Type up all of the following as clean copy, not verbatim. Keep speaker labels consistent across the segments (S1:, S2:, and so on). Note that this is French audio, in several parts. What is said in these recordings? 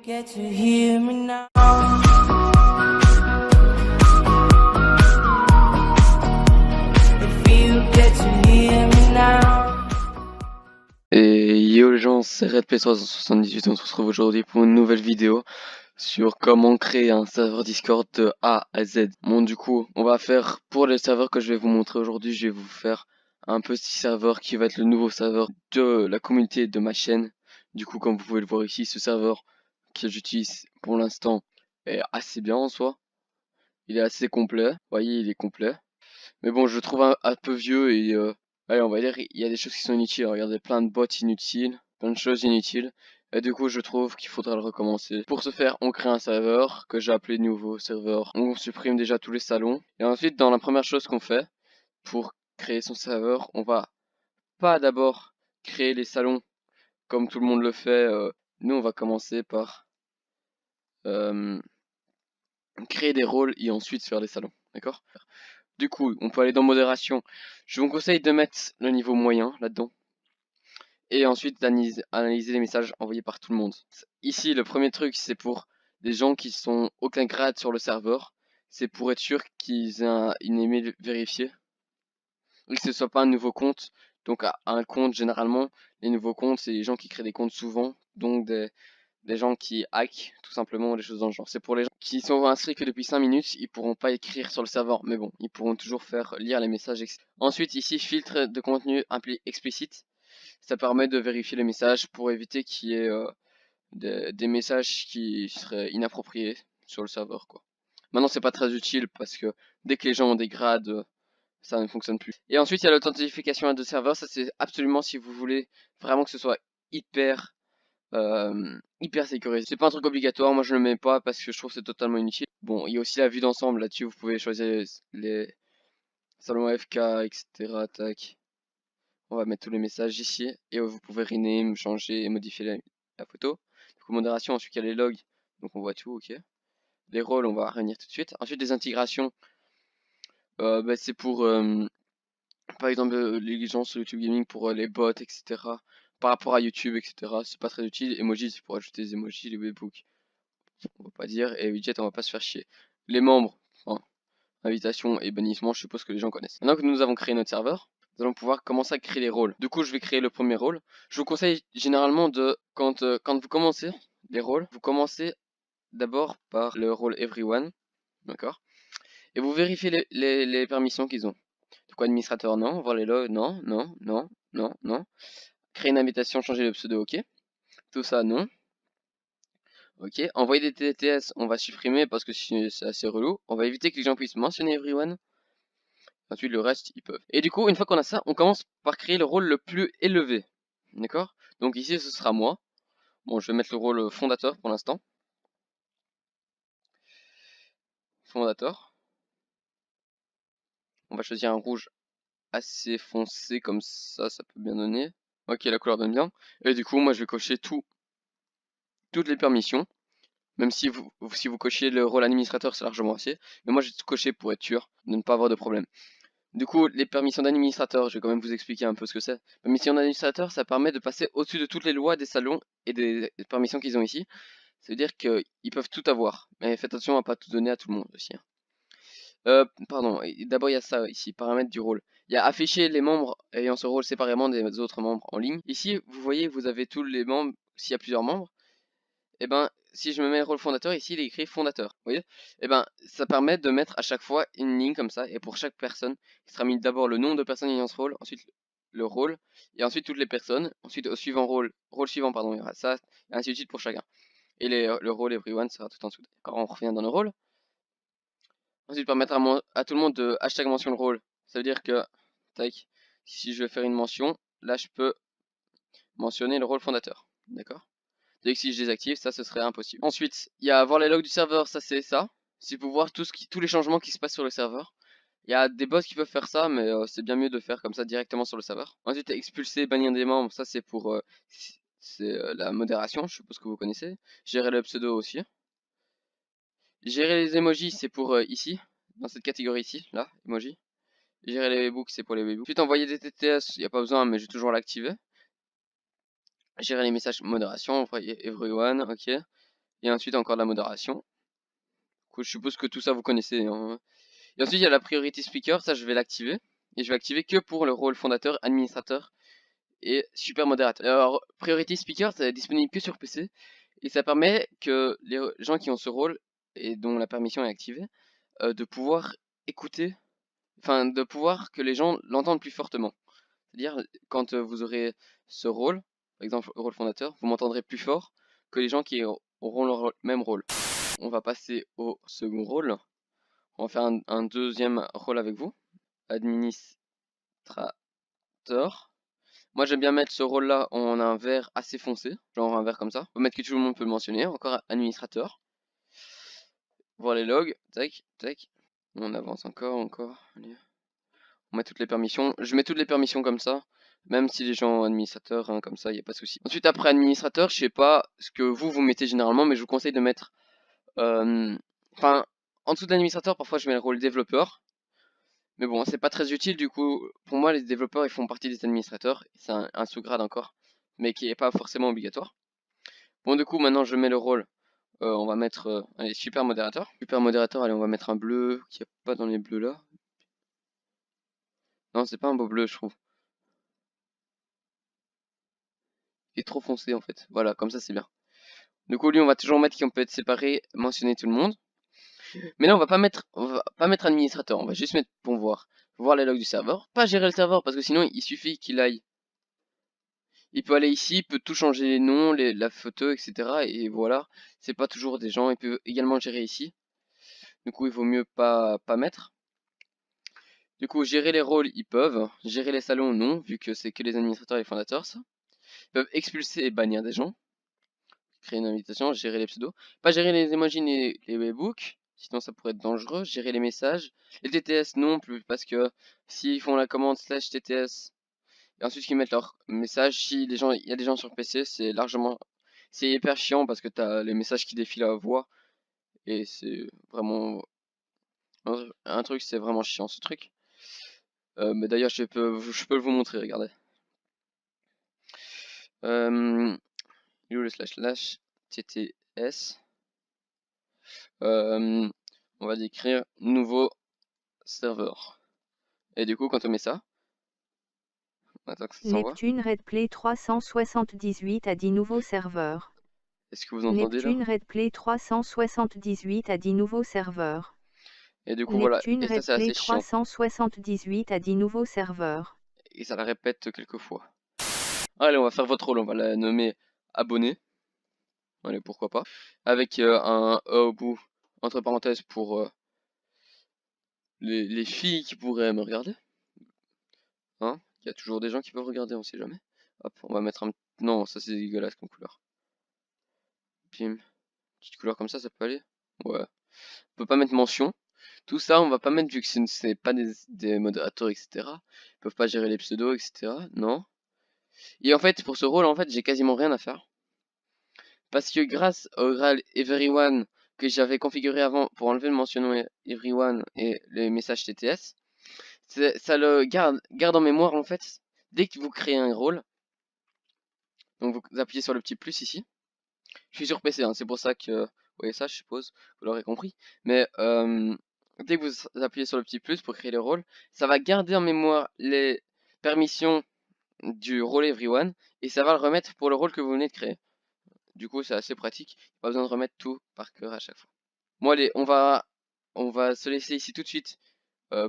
S1: get to hear me now. If you get to hear me now.
S2: Et yo les gens, c'est RedP378, on se retrouve aujourd'hui pour une nouvelle vidéo sur comment créer un serveur Discord de A à Z. Bon du coup, on va faire, pour les serveurs que je vais vous montrer aujourd'hui, je vais vous faire un petit serveur qui va être le nouveau serveur de la communauté de ma chaîne. Du coup, comme vous pouvez le voir ici, ce serveur que j'utilise pour l'instant est assez bien en soi. Il est assez complet, vous voyez, il est complet. Mais bon, je le trouve un peu vieux et allez, on va dire, il y a des choses qui sont inutiles. Regardez, plein de bots inutiles, plein de choses inutiles. Et du coup, je trouve qu'il faudra le recommencer. Pour ce faire, on crée un serveur que j'ai appelé nouveau serveur. On supprime déjà tous les salons. Et ensuite, dans la première chose qu'on fait, pour créer son serveur, on va pas d'abord créer les salons comme tout le monde le fait. Nous, on va commencer par créer des rôles et ensuite faire les salons. D'accord ? Du coup, on peut aller dans modération. Je vous conseille de mettre le niveau moyen là-dedans. Et ensuite d'analyser les messages envoyés par tout le monde. Ici, le premier truc, c'est pour les gens qui sont aucun grade sur le serveur. C'est pour être sûr qu'ils aient une email vérifiée. Et que ce soit pas un nouveau compte. Donc un compte, généralement, les nouveaux comptes, c'est les gens qui créent des comptes souvent. Donc des gens qui hackent, tout simplement, des choses dans le genre. C'est pour les gens qui sont inscrits que depuis 5 minutes, ils pourront pas écrire sur le serveur, mais bon, ils pourront toujours faire lire les messages, etc. Ensuite, ici, filtre de contenu explicite. Ça permet de vérifier les messages pour éviter qu'il y ait des messages qui seraient inappropriés sur le serveur, quoi. Maintenant, c'est pas très utile parce que dès que les gens ont des grades, ça ne fonctionne plus. Et ensuite, il y a l'authentification à deux serveurs. Ça, c'est absolument si vous voulez vraiment que ce soit hyper sécurisé. C'est pas un truc obligatoire, moi je le mets pas parce que je trouve que c'est totalement inutile. Bon, il y a aussi la vue d'ensemble là-dessus, vous pouvez choisir les salons AFK, etc. Tac. On va mettre tous les messages ici et vous pouvez rename, changer et modifier la photo. Du coup, modération, ensuite il y a les logs, donc on voit tout, ok. Les rôles, on va revenir tout de suite. Ensuite, des intégrations, c'est pour par exemple les gens sur YouTube Gaming pour les bots, etc. Par rapport à YouTube, etc. C'est pas très utile. Emojis, c'est pour ajouter des emojis, les webhooks, on va pas dire. Et widget, on va pas se faire chier. Les membres, hein, invitation et bannissement, je suppose que les gens connaissent. Maintenant que nous avons créé notre serveur, nous allons pouvoir commencer à créer les rôles. Du coup, je vais créer le premier rôle. Je vous conseille généralement de, quand vous commencez les rôles, vous commencez d'abord par le rôle everyone, d'accord? Et vous vérifiez les permissions qu'ils ont. Du coup, administrateur, non. Voir les logs, non, non, non, non, non. Créer une invitation, changer le pseudo, ok. Tout ça, non. Ok. Envoyer des TTS, on va supprimer parce que c'est assez relou. On va éviter que les gens puissent mentionner everyone. Ensuite, le reste, ils peuvent. Et du coup, une fois qu'on a ça, on commence par créer le rôle le plus élevé. D'accord? Donc ici, ce sera moi. Bon, je vais mettre le rôle fondateur pour l'instant. Fondateur. On va choisir un rouge assez foncé, comme ça peut bien donner. Ok, la couleur donne bien. Et du coup, moi, je vais cocher toutes les permissions. Même si vous cochez le rôle administrateur, c'est largement assez. Mais moi, j'ai tout coché pour être sûr de ne pas avoir de problème. Du coup, les permissions d'administrateur, je vais quand même vous expliquer un peu ce que c'est. Permission d'administrateur, ça permet de passer au-dessus de toutes les lois des salons et des permissions qu'ils ont ici. Ça veut dire qu'ils peuvent tout avoir. Mais faites attention à pas tout donner à tout le monde aussi, hein. Pardon, d'abord il y a ça ici, paramètres du rôle. Il y a afficher les membres ayant ce rôle séparément des autres membres en ligne. Ici, vous voyez, vous avez tous les membres, s'il y a plusieurs membres. Et ben, si je me mets le rôle fondateur, ici il est écrit fondateur, vous voyez? Et ben, ça permet de mettre à chaque fois une ligne comme ça, et pour chaque personne, il sera mis d'abord le nom de personne ayant ce rôle, ensuite le rôle, et ensuite toutes les personnes, ensuite au suivant rôle suivant, pardon, il y aura ça, et ainsi de suite pour chacun. Et le rôle everyone sera tout en dessous. Quand on revient dans le rôle, ensuite permettre à tout le monde de hashtag mention le rôle. Ça veut dire que, tac, si je veux faire une mention, là je peux mentionner le rôle fondateur, d'accord? Dès que si je désactive, ça ce serait impossible. Ensuite, il y a voir les logs du serveur, ça c'est ça. C'est pour voir tous les changements qui se passent sur le serveur. Il y a des bots qui peuvent faire ça, mais c'est bien mieux de faire comme ça directement sur le serveur. Ensuite, expulser, bannir des membres, ça c'est pour la modération, je suppose que vous connaissez. Gérer le pseudo aussi. Gérer les emojis, c'est pour ici, dans cette catégorie ici, là, emoji. Gérer les webbooks, c'est pour les webbooks. Ensuite, envoyer des TTS, il n'y a pas besoin, mais j'ai toujours l'activer. Gérer les messages modération, envoyer everyone, ok. Et ensuite encore la modération. Du coup, je suppose que tout ça vous connaissez, hein. Et ensuite il y a la priority speaker, ça je vais l'activer. Et je vais activer que pour le rôle fondateur, administrateur et super modérateur. Alors priority speaker, ça est disponible que sur PC. Et ça permet que les gens qui ont ce rôle et dont la permission est activée, de pouvoir écouter, enfin de pouvoir que les gens l'entendent plus fortement. C'est-à-dire quand vous aurez ce rôle, par exemple le rôle fondateur, vous m'entendrez plus fort que les gens qui auront leur même rôle. On va passer au second rôle. On va faire un deuxième rôle avec vous, administrateur. Moi j'aime bien mettre ce rôle là en un vert assez foncé, genre un vert comme ça. On peut mettre que tout le monde peut le mentionner, encore administrateur. Voir les logs, tac, tac. On avance encore. Allez. On met toutes les permissions. Je mets toutes les permissions comme ça, même si les gens ont administrateur, hein, comme ça, il n'y a pas de souci. Ensuite, après administrateur, je sais pas ce que vous mettez généralement, mais je vous conseille de mettre. Enfin, en dessous de l'administrateur, parfois je mets le rôle développeur. Mais bon, c'est pas très utile, du coup, pour moi, les développeurs, ils font partie des administrateurs. C'est un sous-grade encore, mais qui n'est pas forcément obligatoire. Bon, du coup, maintenant, je mets le rôle. On va mettre allez, super modérateur. Super modérateur, allez, on va mettre un bleu qui n'y a pas dans les bleus là. Non, c'est pas un beau bleu, je trouve. Il est trop foncé en fait. Voilà, comme ça c'est bien. Du coup, lui, on va toujours mettre qu'on peut être séparé, mentionner tout le monde. Mais là, on va pas mettre administrateur. On va juste mettre pour voir les logs du serveur. Pas gérer le serveur parce que sinon, il suffit qu'il aille. Il peut aller ici, il peut tout changer les noms, la photo, etc. Et voilà, c'est pas toujours des gens. Il peut également gérer ici. Du coup, il vaut mieux pas mettre. Du coup, gérer les rôles, ils peuvent. Gérer les salons, non, vu que c'est que les administrateurs et les fondateurs, ça. Ils peuvent expulser et bannir des gens. Créer une invitation, gérer les pseudos. Pas gérer les emojis et les webbooks, sinon ça pourrait être dangereux. Gérer les messages. Les TTS non plus, parce que s'ils font la commande slash TTS, et ensuite qu'ils mettent leur message, si les gens, il y a des gens sur PC, c'est hyper chiant parce que t'as les messages qui défilent à voix. Et c'est vraiment un truc, c'est vraiment chiant ce truc. Mais d'ailleurs, je peux vous montrer, regardez. Le slash TTS. On va décrire nouveau serveur. Et du coup, quand on met ça, attends que ça s'envoie.
S3: Neptune Redplay 378 a 10 nouveaux serveurs.
S2: Est-ce que vous entendez là?
S3: Neptune Redplay 378 a 10 nouveaux serveurs.
S2: Et du coup, voilà.
S3: Neptune
S2: Et ça, c'est
S3: Redplay
S2: assez chiant.
S3: 378 a 10 nouveaux serveurs.
S2: Et ça la répète quelques fois. Allez, on va faire votre rôle. On va la nommer abonné. Allez, pourquoi pas. Avec un E au bout, entre parenthèses, pour les filles qui pourraient me regarder. Hein? Il y a toujours des gens qui peuvent regarder, on sait jamais. Hop, on va mettre un... Non, ça c'est dégueulasse comme couleur. Bim. Petite couleur comme ça peut aller? Ouais. On peut pas mettre mention. Tout ça, on va pas mettre vu que ce n'est pas des modérateurs, etc. Ils peuvent pas gérer les pseudos, etc. Non. Et en fait, pour ce rôle, en fait, j'ai quasiment rien à faire. Parce que grâce au Graal Everyone que j'avais configuré avant pour enlever le mentionnement Everyone et les messages TTS, ça le garde en mémoire en fait. Dès que vous créez un rôle, donc vous appuyez sur le petit plus ici. Je suis sur PC, hein, c'est pour ça que vous voyez ça, je suppose, vous l'aurez compris. Mais dès que vous appuyez sur le petit plus pour créer le rôle, ça va garder en mémoire les permissions du rôle Everyone et ça va le remettre pour le rôle que vous venez de créer. Du coup, c'est assez pratique, pas besoin de remettre tout par cœur à chaque fois. Bon allez, on va se laisser ici tout de suite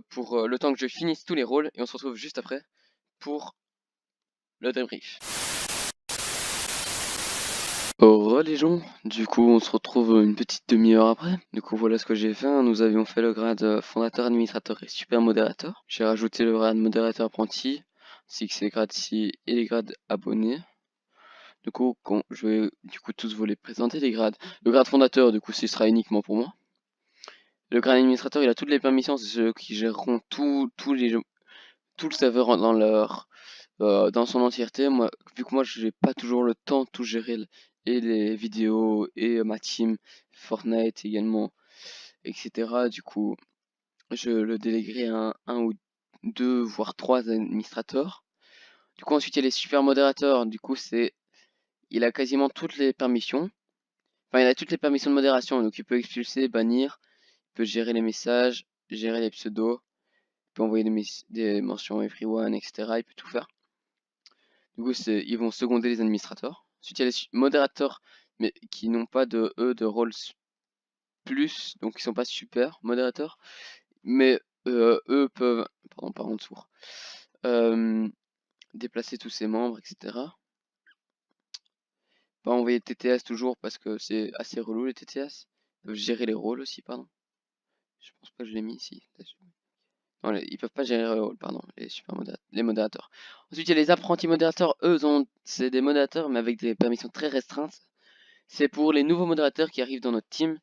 S2: pour le temps que je finisse tous les rôles et on se retrouve juste après pour le débrief. Oh les gens, du coup on se retrouve une petite demi-heure après. Du coup voilà ce que j'ai fait, hein. Nous avions fait le grade fondateur, administrateur et super modérateur. J'ai rajouté le grade modérateur apprenti, ainsi que ces grades-ci et les grades abonnés. Du coup je vais tous vous les présenter les grades. Le grade fondateur du coup ce sera uniquement pour moi. Le grade administrateur il a toutes les permissions, c'est ceux qui géreront tout le serveur dans son entièreté. Moi, vu que moi j'ai pas toujours le temps de tout gérer et les vidéos et ma team Fortnite également, etc. Du coup, je le déléguerai à un ou deux voire trois administrateurs. Du coup, ensuite il y a les super modérateurs. Du coup, il a quasiment toutes les permissions. Enfin, il a toutes les permissions de modération, donc il peut expulser, bannir, il peut gérer les messages, gérer les pseudos, il peut envoyer des mentions everyone, etc. Il peut tout faire. Du coup, ils vont seconder les administrateurs. Ensuite, il y a les modérateurs, mais qui n'ont pas de rôle plus, donc ils sont pas super modérateurs, mais eux peuvent, pardon, par en dessous, déplacer tous ses membres, etc. Pas envoyer de TTS toujours parce que c'est assez relou les TTS. Ils peuvent gérer les rôles aussi, pardon. Je pense pas que je l'ai mis ici. Non, ils peuvent pas gérer les rôles, pardon, les modérateurs. Ensuite, il y a les apprentis modérateurs. Eux, c'est des modérateurs, mais avec des permissions très restreintes. C'est pour les nouveaux modérateurs qui arrivent dans notre team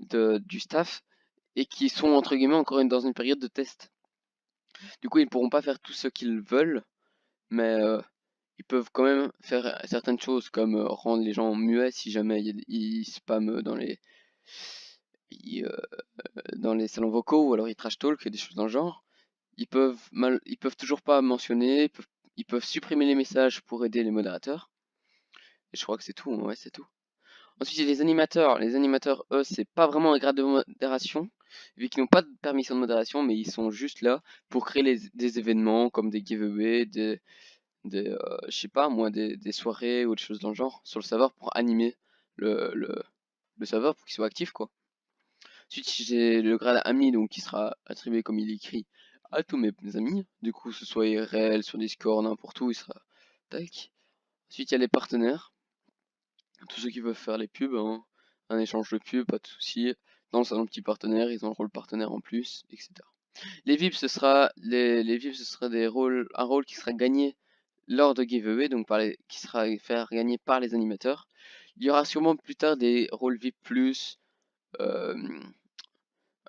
S2: du staff et qui sont entre guillemets encore dans une période de test. Du coup, ils ne pourront pas faire tout ce qu'ils veulent, mais ils peuvent quand même faire certaines choses comme rendre les gens muets si jamais ils spamment dans les salons vocaux ou alors ils trash talk et des choses dans le genre. Ils peuvent toujours pas mentionner, ils peuvent supprimer les messages pour aider les modérateurs. Et je crois que c'est tout, ouais, c'est tout. Ensuite, il y a les animateurs. Les animateurs, eux, c'est pas vraiment un grade de modération, vu qu'ils n'ont pas de permission de modération, mais ils sont juste là pour créer des événements comme des giveaways, je sais pas moi, des soirées ou des choses dans le genre sur le serveur pour animer le serveur pour qu'il soit actif, quoi. Ensuite, j'ai le grade ami, donc qui sera attribué comme il est écrit à tous mes amis. Du coup, que ce soit IRL, sur Discord, n'importe où, il sera tac. Ensuite, il y a les partenaires. Tous ceux qui veulent faire les pubs, hein. Un échange de pubs, pas de souci. Dans le salon petit partenaire, ils ont le rôle partenaire en plus, etc. Les VIPs, les VIPs, ce sera un rôle qui sera gagné lors de giveaway, donc qui sera fait gagner par les animateurs. Il y aura sûrement plus tard des rôles VIP plus,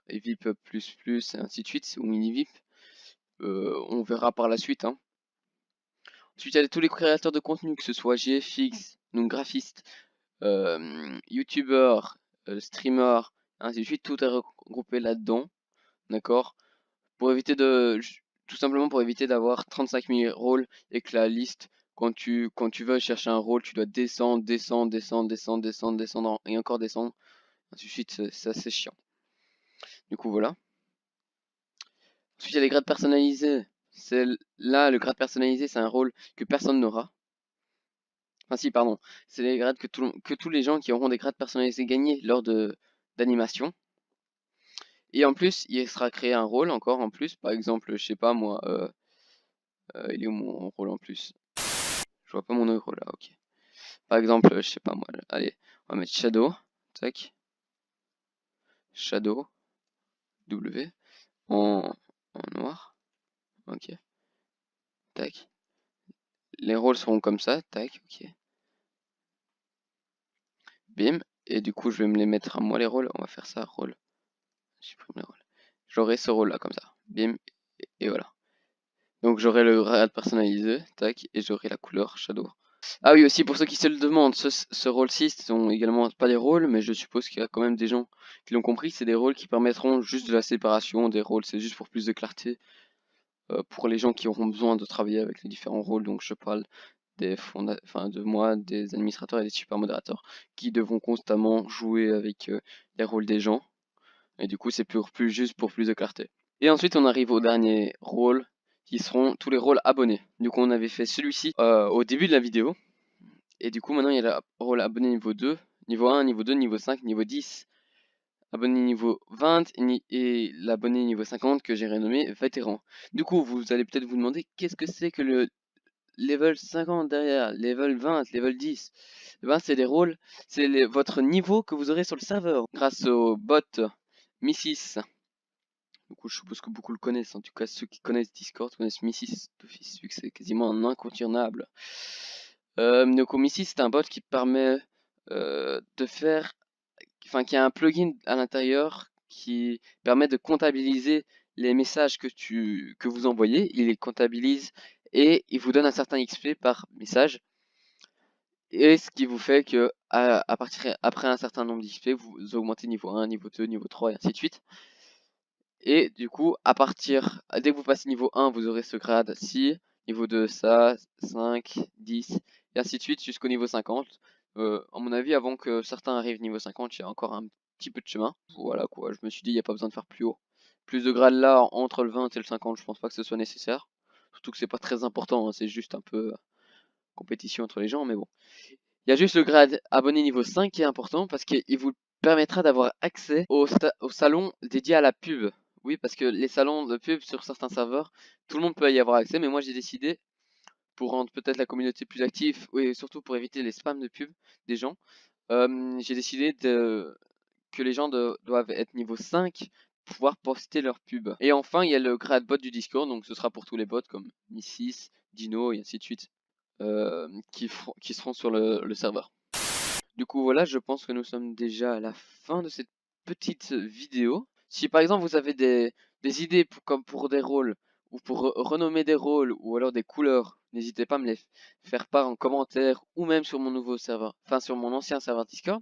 S2: et VIP plus, et ainsi de suite, ou mini VIP. On verra par la suite, hein. Ensuite, il y a tous les créateurs de contenu, que ce soit GFX, donc graphiste, youtubeur, streamer, ainsi de suite, tout est regroupé là-dedans, d'accord? Pour éviter tout simplement pour éviter d'avoir 35 000 rôles et que la liste, quand tu veux chercher un rôle, tu dois descendre et encore descendre, ainsi de suite, c'est assez chiant. Du coup, voilà. Ensuite, il y a les grades personnalisés. Là, le grade personnalisé, c'est un rôle que personne n'aura. Enfin si, pardon. C'est les grades que tous les gens qui auront des grades personnalisés gagnés lors d'animation. Et en plus, il sera créé un rôle encore en plus. Par exemple, je sais pas moi, il est où mon rôle en plus? Je vois pas mon autre rôle là, ok. Par exemple, je sais pas moi, allez, on va mettre Shadow, tac. Shadow, W, en noir, ok. Tac. Les rôles seront comme ça, tac, ok. Bim. Et du coup, je vais me les mettre à moi les rôles. On va faire ça, rôle. Supprime les rôles. J'aurai ce rôle là comme ça. Bim. Et voilà. Donc j'aurai le grade personnalisé, tac, et j'aurai la couleur Shadow. Ah oui, aussi pour ceux qui se le demandent, ce rôle-ci sont également pas des rôles, mais je suppose qu'il y a quand même des gens qui l'ont compris. C'est des rôles qui permettront juste de la séparation des rôles. C'est juste pour plus de clarté pour les gens qui auront besoin de travailler avec les différents rôles. Donc je parle de moi, des administrateurs et des super modérateurs qui devront constamment jouer avec les rôles des gens. Et du coup, c'est juste pour plus de clarté. Et ensuite, on arrive au dernier rôle, qui seront tous les rôles abonnés. Du coup, on avait fait celui-ci au début de la vidéo. Et du coup, maintenant, il y a le rôle abonné niveau 2, niveau 1, niveau 2, niveau 5, niveau 10, abonné niveau 20 et l'abonné niveau 50 que j'ai renommé vétéran. Du coup, vous allez peut-être vous demander qu'est-ce que c'est que le level 50 derrière, level 20, level 10. Eh ben, c'est des rôles, c'est votre niveau que vous aurez sur le serveur grâce au bot Mi6. Du coup, je suppose que beaucoup le connaissent. En tout cas, ceux qui connaissent Discord connaissent Mi6 d'office, vu que c'est quasiment un incontournable. Donc, Mi6, c'est un bot qui permet de faire, enfin, qui a un plugin à l'intérieur qui permet de comptabiliser les messages que vous envoyez. Il les comptabilise et il vous donne un certain XP par message. Et ce qui vous fait que après un certain nombre d'XP, vous augmentez niveau 1, niveau 2, niveau 3 et ainsi de suite. Et du coup, dès que vous passez niveau 1, vous aurez ce grade ci, niveau 2 ça, 5, 10, et ainsi de suite jusqu'au niveau 50. À mon avis, avant que certains arrivent niveau 50, il y a encore un petit peu de chemin. Voilà quoi, je me suis dit, il n'y a pas besoin de faire plus haut. Plus de grades là, entre le 20 et le 50, je pense pas que ce soit nécessaire. Surtout que c'est pas très important, hein, c'est juste un peu compétition entre les gens, mais bon. Il y a juste le grade abonné niveau 5 qui est important parce qu'il vous permettra d'avoir accès au salon dédié à la pub. Oui, parce que les salons de pub sur certains serveurs, tout le monde peut y avoir accès, mais moi j'ai décidé, pour rendre peut-être la communauté plus active, oui, et surtout pour éviter les spams de pub des gens, j'ai décidé que les gens doivent être niveau 5 pour pouvoir poster leurs pubs. Et enfin, il y a le grade bot du Discord, donc ce sera pour tous les bots comme Missis, Dino et ainsi de suite, qui seront sur le serveur. Du coup, voilà, je pense que nous sommes déjà à la fin de cette petite vidéo. Si par exemple vous avez des idées comme pour des rôles, ou pour renommer des rôles, ou alors des couleurs, n'hésitez pas à me les faire part en commentaire, ou même sur mon nouveau serveur, enfin sur mon ancien serveur Discord.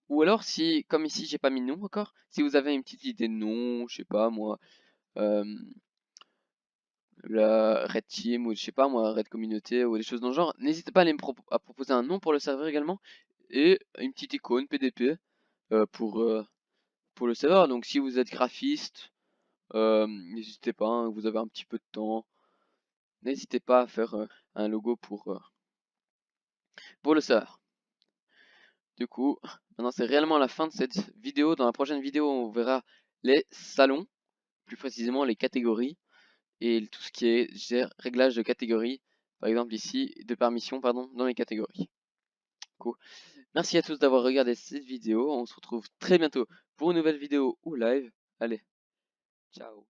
S2: Ou alors si, comme ici j'ai pas mis de nom encore, si vous avez une petite idée de nom, je sais pas moi, la Red Team, ou je sais pas moi, Red Communauté, ou des choses dans le genre, n'hésitez pas à proposer un nom pour le serveur également, et une petite icône PDP euh, pour, euh, pour le serveur. Donc si vous êtes graphiste, n'hésitez pas, hein, vous avez un petit peu de temps, n'hésitez pas à faire un logo pour le serveur. Du coup, maintenant c'est réellement la fin de cette vidéo. Dans la prochaine vidéo, on verra les salons, plus précisément les catégories, et tout ce qui est réglage de catégories, par exemple ici, de permission, pardon, dans les catégories. Cool. Merci à tous d'avoir regardé cette vidéo. On se retrouve très bientôt pour une nouvelle vidéo ou live. Allez, ciao.